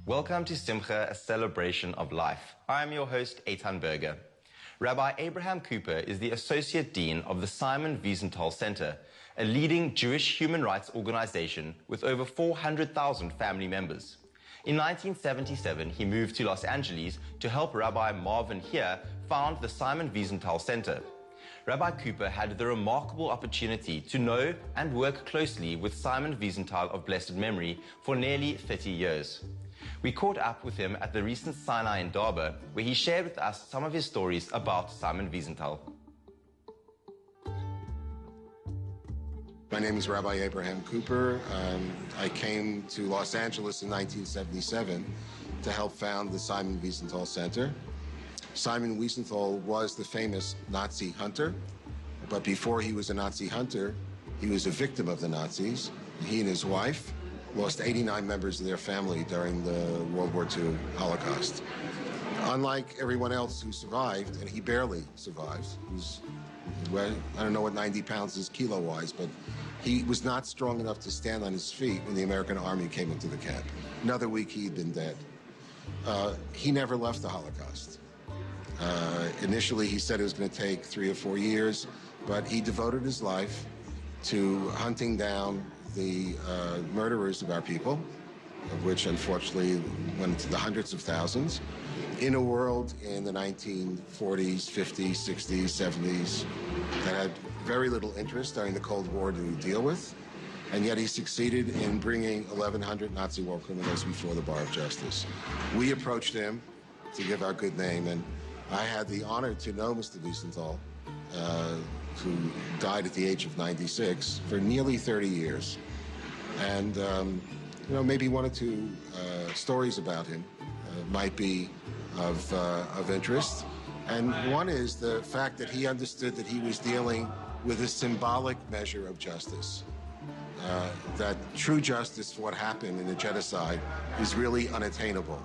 Welcome to Simcha, a celebration of life. I am your host, Eitan Berger. Rabbi Avram Cooper is the Associate Dean of the Simon Wiesenthal Center, a leading Jewish human rights organization with over 400,000 family members. In 1977, he moved to Los Angeles to help Rabbi Marvin here found the Simon Wiesenthal Center. Rabbi Cooper had the remarkable opportunity to know and work closely with Simon Wiesenthal of blessed memory for nearly 30 years. We caught up with him at the recent Sinai in Darba, where he shared with us some of his stories about Simon Wiesenthal. My name is Rabbi Avram Cooper. I came to Los Angeles in 1977 to help found the Simon Wiesenthal Center. Simon Wiesenthal was the famous Nazi hunter, but before he was a Nazi hunter, he was a victim of the Nazis. He and his wife lost 89 members of their family during the World War II Holocaust. Unlike everyone else who survived, and he barely survived, I don't know what 90 pounds is kilo-wise, but he was not strong enough to stand on his feet when the American army came into the camp. Another week, he'd been dead. He never left the Holocaust. Initially, he said it was going to take 3 or 4 years, but he devoted his life to hunting down the murderers of our people, of which unfortunately went into the hundreds of thousands, in a world in the 1940s, 50s, 60s, 70s that had very little interest during the Cold War to deal with, and yet he succeeded in bringing 1,100 Nazi war criminals before the bar of justice. We approached him to give our good name, and I had the honor to know Mr. Wiesenthal, who died at the age of 96, for nearly 30 years. And, maybe one or two stories about him might be of interest. And one is the fact that he understood that he was dealing with a symbolic measure of justice. That true justice for what happened in the genocide is really unattainable.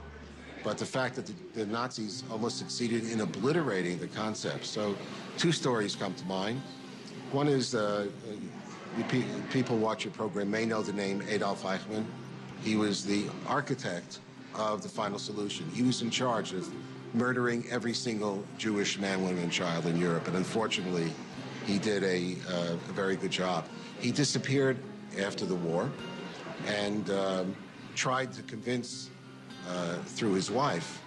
But the fact that the Nazis almost succeeded in obliterating the concept. So 2 stories come to mind. One is, people watch your program may know the name Adolf Eichmann. He was the architect of the final solution. He was in charge of murdering every single Jewish man, woman, and child in Europe. And unfortunately, he did a very good job. He disappeared after the war and tried to convince through his wife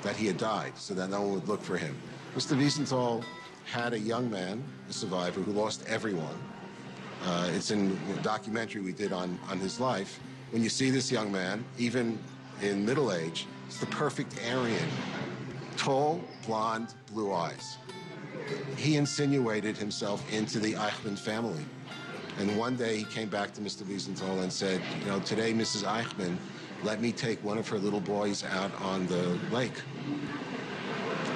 that he had died so that no one would look for him. Mr. Wiesenthal had a young man, a survivor, who lost everyone. It's in the documentary we did on his life. When you see this young man, even in middle age, it's the perfect Aryan. Tall, blonde, blue eyes. He insinuated himself into the Eichmann family. And one day he came back to Mr. Wiesenthal and said, today Mrs. Eichmann let me take one of her little boys out on the lake.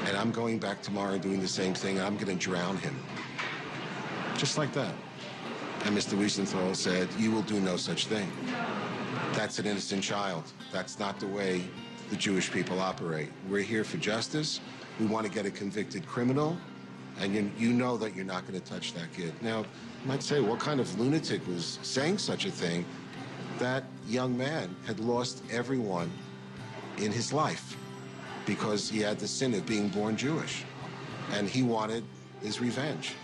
And I'm going back tomorrow and doing the same thing, and I'm going to drown him. Just like that. And Mr. Wiesenthal said, you will do no such thing. That's an innocent child. That's not the way the Jewish people operate. We're here for justice. We want to get a convicted criminal, and you know that you're not going to touch that kid. Now, you might say, what kind of lunatic was saying such a thing? That young man had lost everyone in his life because he had the sin of being born Jewish, and he wanted his revenge.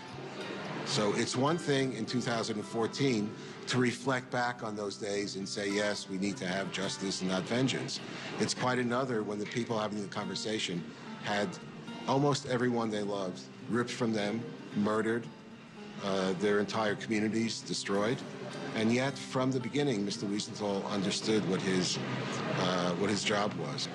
So it's one thing in 2014 to reflect back on those days and say, yes, we need to have justice and not vengeance. It's quite another when the people having the conversation had almost everyone they loved ripped from them, murdered, their entire communities destroyed. And yet, from the beginning, Mr. Wiesenthal understood what his job was.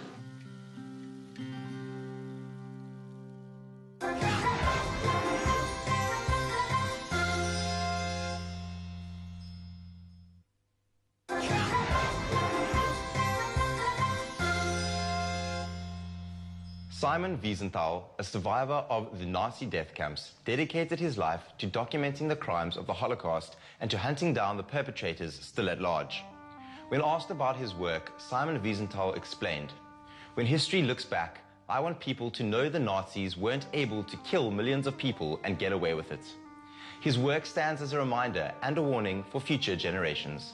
Simon Wiesenthal, a survivor of the Nazi death camps, dedicated his life to documenting the crimes of the Holocaust and to hunting down the perpetrators still at large. When asked about his work, Simon Wiesenthal explained, "When history looks back, I want people to know the Nazis weren't able to kill millions of people and get away with it." His work stands as a reminder and a warning for future generations.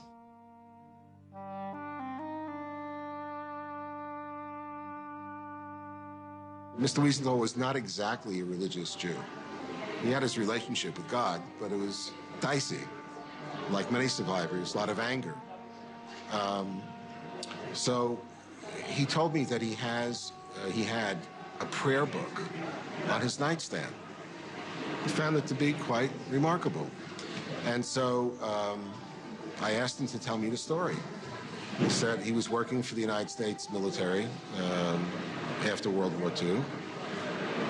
Mr. Wiesenthal was not exactly a religious Jew. He had his relationship with God, but it was dicey. Like many survivors, a lot of anger. So he told me that he had a prayer book on his nightstand. He found it to be quite remarkable. And so I asked him to tell me the story. He said he was working for the United States military after World War II.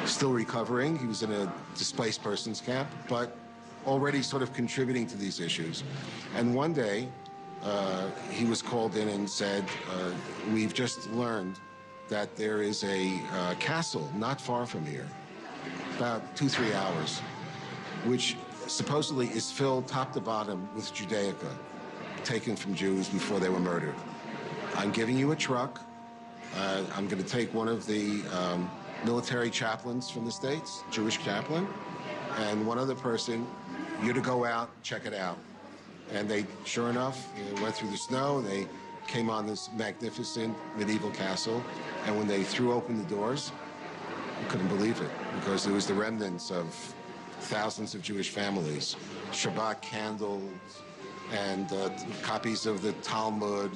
Still recovering. He was in a displaced persons camp, but already sort of contributing to these issues. And one day, he was called in and said, we've just learned that there is a castle not far from here, about 2-3 hours, which supposedly is filled top to bottom with Judaica, taken from Jews before they were murdered. I'm giving you a truck. I'm going to take one of the military chaplains from the States, Jewish chaplain, and one other person. You're to go out, check it out. And they, sure enough, went through the snow. They came on this magnificent medieval castle. And when they threw open the doors, you couldn't believe it, because it was the remnants of thousands of Jewish families, Shabbat candles, and copies of the Talmud,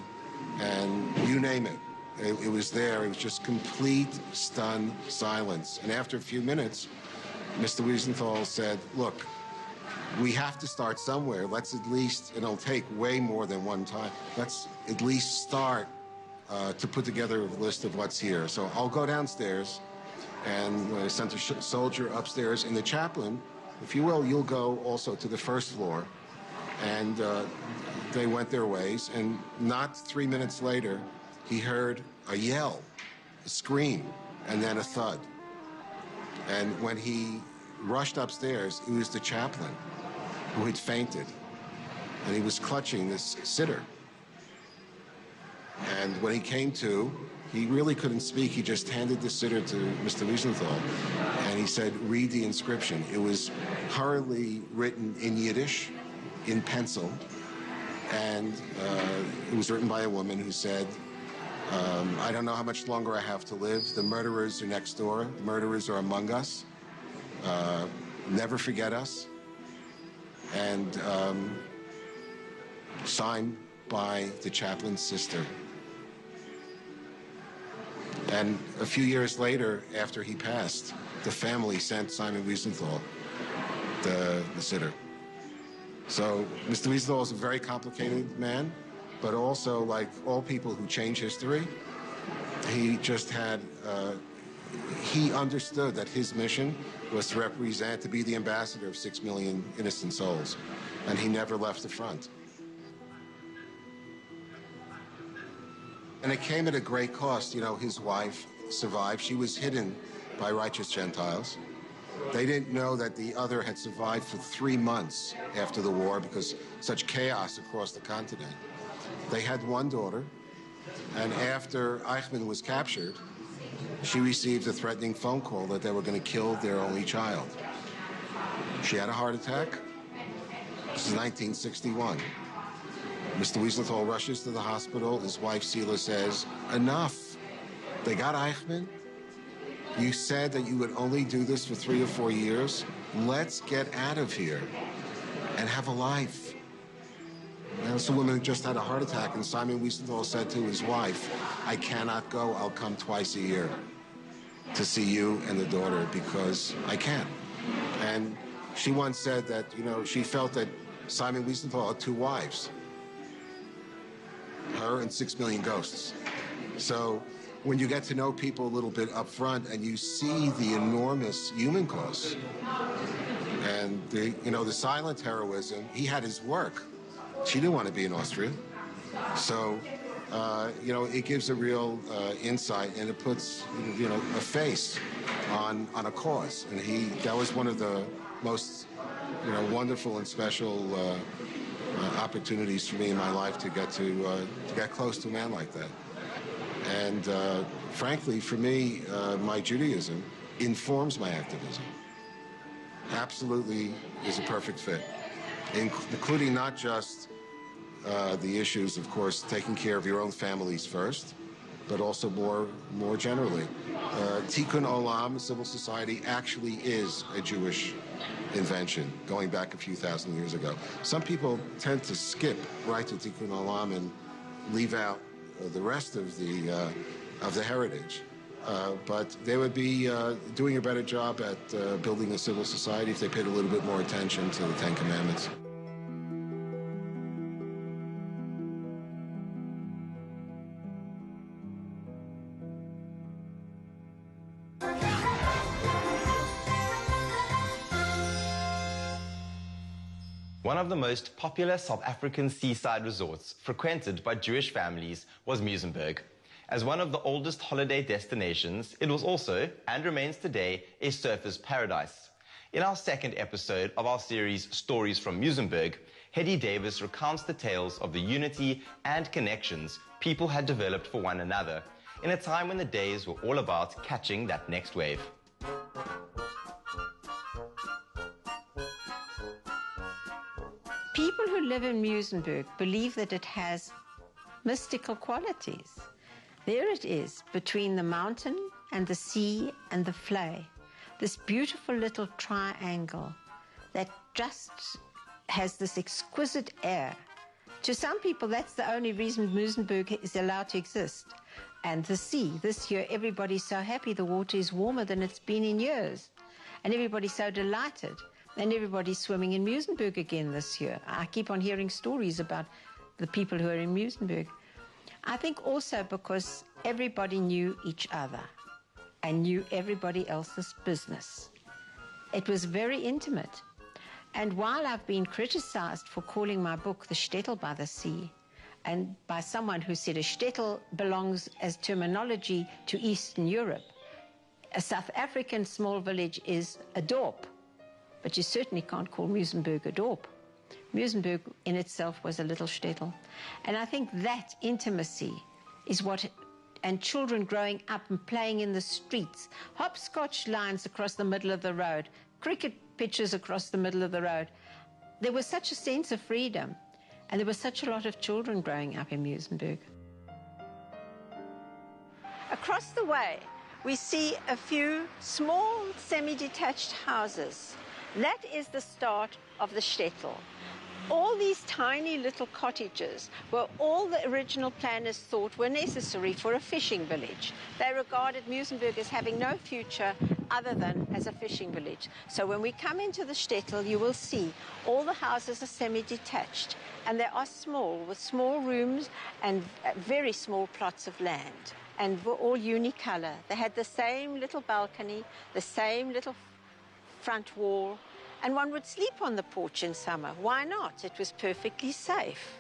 and you name it. It was there. It was just complete, stunned silence. And after a few minutes, Mr. Wiesenthal said, look, we have to start somewhere. Let's at least, it'll take way more than one time. Let's at least start to put together a list of what's here. So I'll go downstairs, and I sent a soldier upstairs, and the chaplain, if you will, you'll go also to the first floor. And they went their ways, and not 3 minutes later, he heard a yell, a scream, and then a thud. And when he rushed upstairs, it was the chaplain who had fainted, and he was clutching this sitter. And when he came to, he really couldn't speak. He just handed the sitter to Mr. Wiesenthal, and he said, read the inscription. It was hurriedly written in Yiddish, in pencil, and it was written by a woman who said, I don't know how much longer I have to live. The murderers are next door. The murderers are among us. Never forget us. And signed by the chaplain's sister. And a few years later, after he passed, the family sent Simon Wiesenthal the sitter. So Mr. Wiesenthal is a very complicated man, but also, like all people who change history, he just had, he understood that his mission was to represent, to be the ambassador of 6 million innocent souls, and he never left the front. And it came at a great cost. You know, his wife survived. She was hidden by righteous Gentiles. They didn't know that the other had survived for 3 months after the war because such chaos across the continent. They had one daughter, and after Eichmann was captured, she received a threatening phone call that they were going to kill their only child. She had a heart attack. This is 1961. Mr. Wiesenthal rushes to the hospital. His wife, Sila, says, enough. They got Eichmann. You said that you would only do this for 3 or 4 years. Let's get out of here and have a life. And this woman who just had a heart attack, and Simon Wiesenthal said to his wife, I cannot go. I'll come twice a year to see you and the daughter because I can. And she once said that, you know, she felt that Simon Wiesenthal had 2 wives, her and 6 million ghosts. So when you get to know people a little bit up front and you see the enormous human costs and the, you know, the silent heroism, he had his work. She didn't want to be in Austria. So, you know, it gives a real insight, and it puts, you know, a face on a cause. And that was one of the most, you know, wonderful and special opportunities for me in my life to get close to a man like that. And frankly, for me, my Judaism informs my activism. Absolutely is a perfect fit, including not just the issues, of course, taking care of your own families first, but also more generally. Tikkun Olam, civil society, actually is a Jewish invention going back a few thousand years ago. Some people tend to skip right to Tikkun Olam and leave out the rest of the heritage. But they would be doing a better job at building a civil society if they paid a little bit more attention to the Ten Commandments. One of the most popular South African seaside resorts frequented by Jewish families was Muizenberg. As one of the oldest holiday destinations, it was also, and remains today, a surfer's paradise. In our second episode of our series Stories from Muizenberg, Hedy Davis recounts the tales of the unity and connections people had developed for one another in a time when the days were all about catching that next wave. People who live in Muizenberg believe that it has mystical qualities. There it is, between the mountain and the sea and the vlei, this beautiful little triangle that just has this exquisite air. To some people, that's the only reason Muizenberg is allowed to exist. And the sea, this year, everybody's so happy the water is warmer than it's been in years. And everybody's so delighted. And everybody's swimming in Muizenberg again this year. I keep on hearing stories about the people who are in Muizenberg. I think also because everybody knew each other and knew everybody else's business. It was very intimate. And while I've been criticized for calling my book The Shtetl by the Sea, and by someone who said a shtetl belongs as terminology to Eastern Europe, a South African small village is a dorp. But you certainly can't call Muizenberg a dorp. Muizenberg in itself was a little shtetl. And I think that intimacy is what, and children growing up and playing in the streets, hopscotch lines across the middle of the road, cricket pitches across the middle of the road. There was such a sense of freedom, and there was such a lot of children growing up in Muizenberg. Across the way, we see a few small semi-detached houses. That is the start of the shtetl. All these tiny little cottages were all the original planners thought were necessary for a fishing village. They regarded Muizenberg as having no future other than as a fishing village. So when we come into the shtetl, you will see all the houses are semi-detached, and they are small, with small rooms and very small plots of land, and were all unicolor. They had the same little balcony, the same little front wall, and one would sleep on the porch in summer. Why not? It was perfectly safe.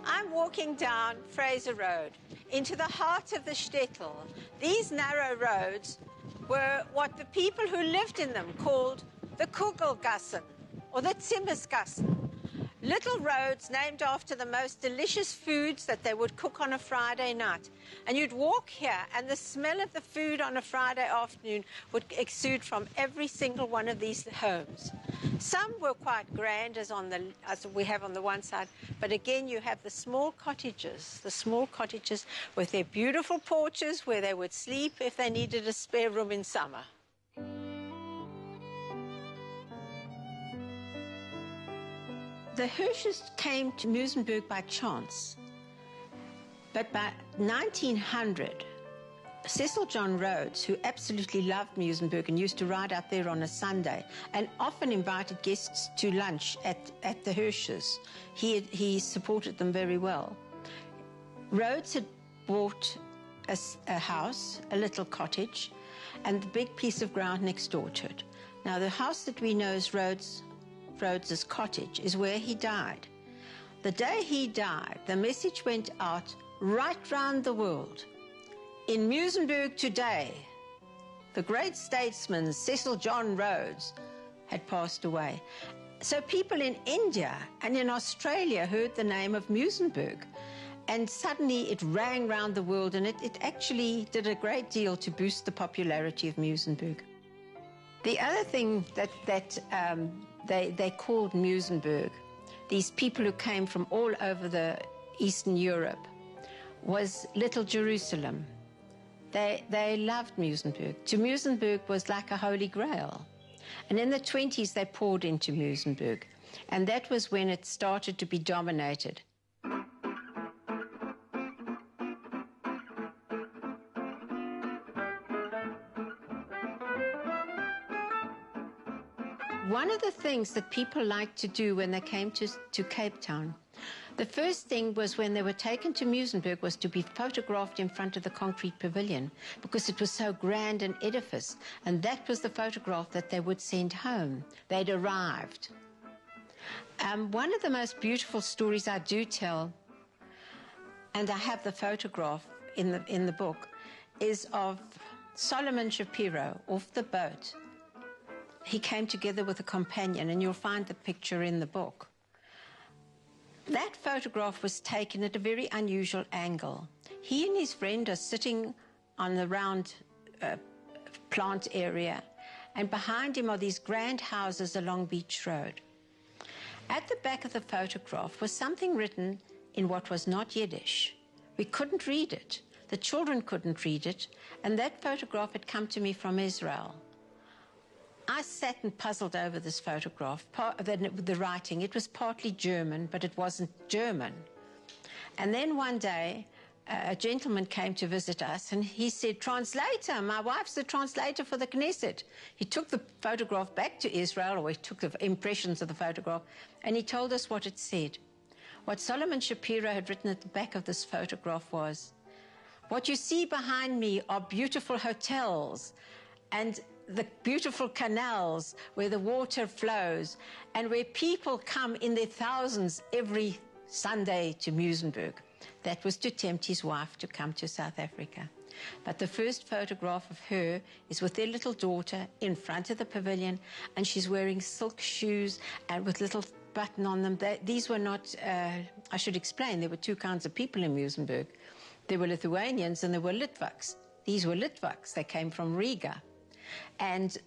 I'm walking down Fraser Road into the heart of the shtetl. These narrow roads were what the people who lived in them called the Kugelgassen or the Zimmersgassen. Little roads named after the most delicious foods that they would cook on a Friday night. And you'd walk here, and the smell of the food on a Friday afternoon would exude from every single one of these homes. Some were quite grand, as we have on the one side, but again you have the small cottages with their beautiful porches where they would sleep if they needed a spare room in summer. The Hirsches came to Muizenberg by chance, but by 1900, Cecil John Rhodes, who absolutely loved Muizenberg and used to ride out there on a Sunday and often invited guests to lunch at the Hirsches, he supported them very well. Rhodes had bought a house, a little cottage, and the big piece of ground next door to it. Now, the house that we know as Rhodes's cottage is where he died. The day he died, the message went out right round the world. In Muizenberg today, the great statesman Cecil John Rhodes had passed away. So people in India and in Australia heard the name of Muizenberg, and suddenly it rang round the world, and it actually did a great deal to boost the popularity of Muizenberg. The other thing that they called Muizenberg these people who came from all over the Eastern Europe, was Little Jerusalem. They loved Muizenberg. To Muizenberg was like a holy grail. And in the 20s, they poured into Muizenberg. And that was when it started to be dominated. One of the things that people liked to do when they came to Cape Town, the first thing was when they were taken to Muizenberg was to be photographed in front of the concrete pavilion because it was so grand an edifice. And that was the photograph that they would send home. They'd arrived. One of the most beautiful stories I do tell, and I have the photograph in the book, is of Solomon Shapiro off the boat. He came together with a companion, and you'll find the picture in the book. That photograph was taken at a very unusual angle. He and his friend are sitting on the round plant area, and behind him are these grand houses along Beach Road. At the back of the photograph was something written in what was not Yiddish. We couldn't read it. The children couldn't read it, and that photograph had come to me from Israel. I sat and puzzled over this photograph, the writing. It was partly German, but it wasn't German. And then one day, a gentleman came to visit us, and he said, "Translator, my wife's the translator for the Knesset." He took the photograph back to Israel, or he took the impressions of the photograph, and he told us what it said. What Solomon Shapiro had written at the back of this photograph was, "What you see behind me are beautiful hotels, and the beautiful canals where the water flows and where people come in their thousands every Sunday to Muizenberg." That was to tempt his wife to come to South Africa. But the first photograph of her is with their little daughter in front of the pavilion, and she's wearing silk shoes and with little button on them. These were not, I should explain, there were two kinds of people in Muizenberg. There were Lithuanians and there were Litvaks. These were Litvaks. They came from Riga. And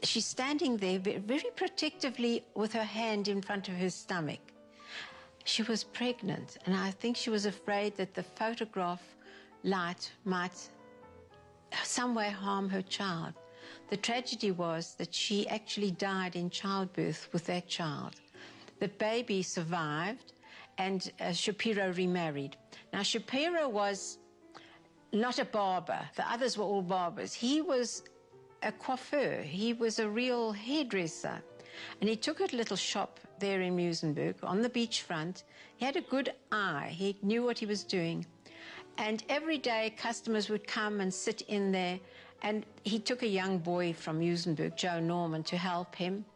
she's standing there very protectively with her hand in front of her stomach. She was pregnant, and I think she was afraid that the photograph light might some way harm her child. The tragedy was that she actually died in childbirth with that child. The baby survived, and Shapiro remarried. Now, Shapiro was not a barber. The others were all barbers. He was a coiffeur. He was a real hairdresser. And he took a little shop there in Muizenberg on the beachfront. He had a good eye. He knew what he was doing. And every day customers would come and sit in there. And he took a young boy from Muizenberg, Joe Norman, to help him.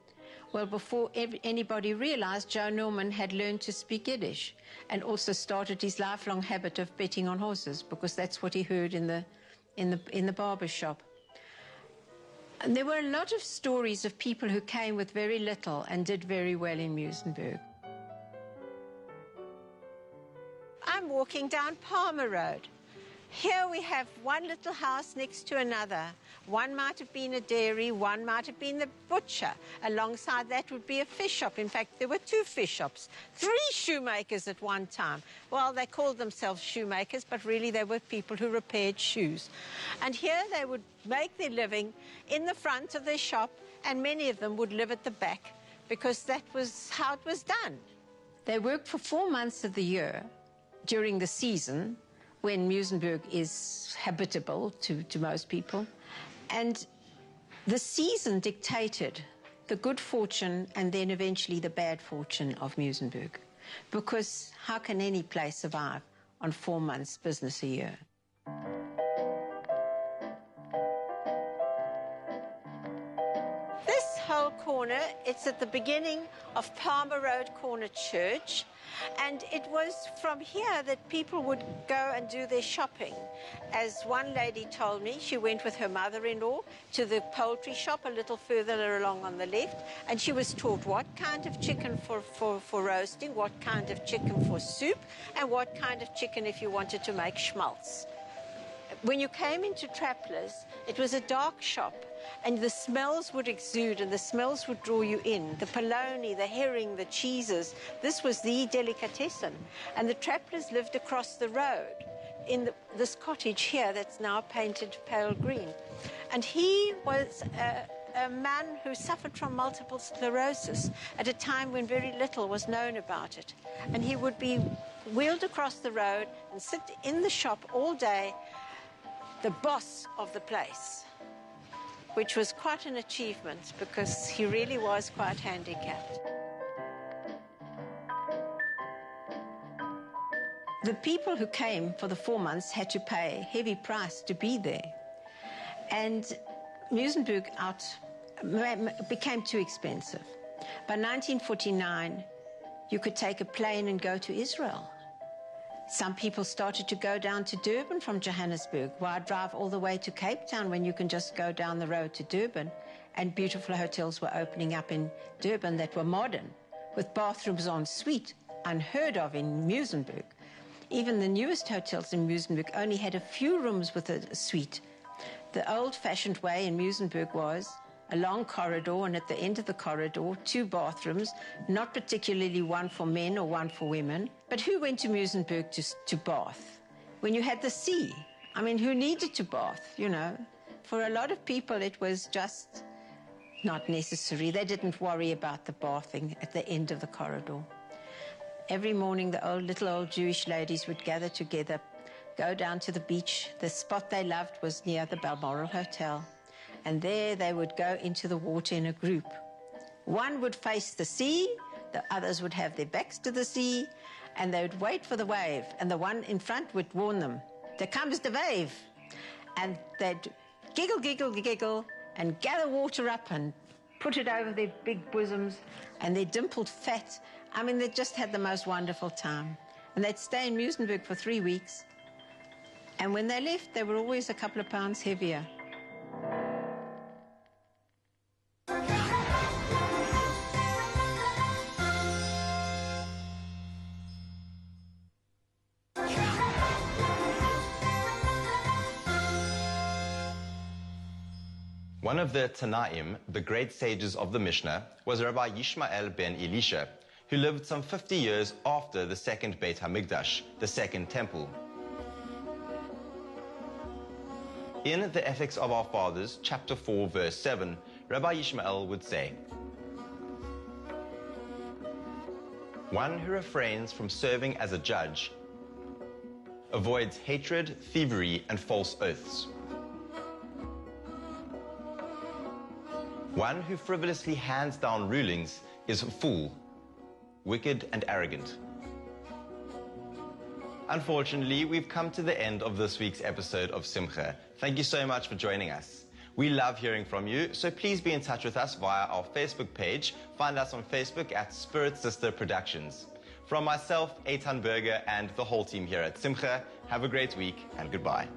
Well, before anybody realized, Joe Norman had learned to speak Yiddish and also started his lifelong habit of betting on horses, because that's what he heard in the barber shop. And there were a lot of stories of people who came with very little and did very well in Muizenberg. I'm walking down Palmer Road. Here we have one little house next to another. One might have been a dairy, one might have been the butcher. Alongside that would be a fish shop. In fact, there were 2 fish shops, 3 shoemakers at one time. Well, they called themselves shoemakers, but really they were people who repaired shoes. And here they would make their living in the front of their shop, and many of them would live at the back because that was how it was done. They worked for 4 months of the year during the season, when Muizenberg is habitable to most people. And the season dictated the good fortune and then eventually the bad fortune of Muizenberg. Because how can any place survive on 4 months' business a year? This whole corner, it's at the beginning of Palmer Road Corner Church. And it was from here that people would go and do their shopping. As one lady told me, she went with her mother-in-law to the poultry shop a little further along on the left, and she was taught what kind of chicken for roasting, what kind of chicken for soup, and what kind of chicken if you wanted to make schmaltz. When you came into Trappler's, it was a dark shop, and the smells would exude and the smells would draw you in. The polony, the herring, the cheeses. This was the delicatessen. And the Traplers lived across the road in this cottage here that's now painted pale green. And he was a man who suffered from multiple sclerosis at a time when very little was known about it. And he would be wheeled across the road and sit in the shop all day, the boss of the place, which was quite an achievement because he really was quite handicapped. The people who came for the 4 months had to pay a heavy price to be there. And Muizenberg became too expensive. By 1949, you could take a plane and go to Israel. Some people started to go down to Durban from Johannesburg. Why drive all the way to Cape Town when you can just go down the road to Durban? And beautiful hotels were opening up in Durban that were modern, with bathrooms en suite, unheard of in Muizenberg. Even the newest hotels in Muizenberg only had a few rooms with a suite. The old-fashioned way in Muizenberg was a long corridor, and at the end of the corridor, 2 bathrooms, not particularly one for men or one for women. But who went to Muizenberg to bath? When you had the sea. I mean, who needed to bath, you know? For a lot of people, it was just not necessary. They didn't worry about the bathing at the end of the corridor. Every morning, the little old Jewish ladies would gather together, go down to the beach. The spot they loved was near the Balmoral Hotel. And there they would go into the water in a group. One would face the sea, the others would have their backs to the sea, and they would wait for the wave. And the one in front would warn them, "There comes the wave." And they'd giggle, giggle, giggle, and gather water up and put it over their big bosoms and their dimpled fat. I mean, they just had the most wonderful time. And they'd stay in Muizenberg for 3 weeks. And when they left, they were always a couple of pounds heavier. One of the Tanaim, the great sages of the Mishnah, was Rabbi Yishmael ben Elisha, who lived some 50 years after the second Beit HaMikdash, the second temple. In the Ethics of Our Fathers, chapter 4, verse 7, Rabbi Yishmael would say, "One who refrains from serving as a judge avoids hatred, thievery, and false oaths. One who frivolously hands down rulings is a fool, wicked and arrogant." Unfortunately, we've come to the end of this week's episode of Simcha. Thank you so much for joining us. We love hearing from you, so please be in touch with us via our Facebook page. Find us on Facebook at Spirit Sister Productions. From myself, Eitan Berger, and the whole team here at Simcha, have a great week and goodbye.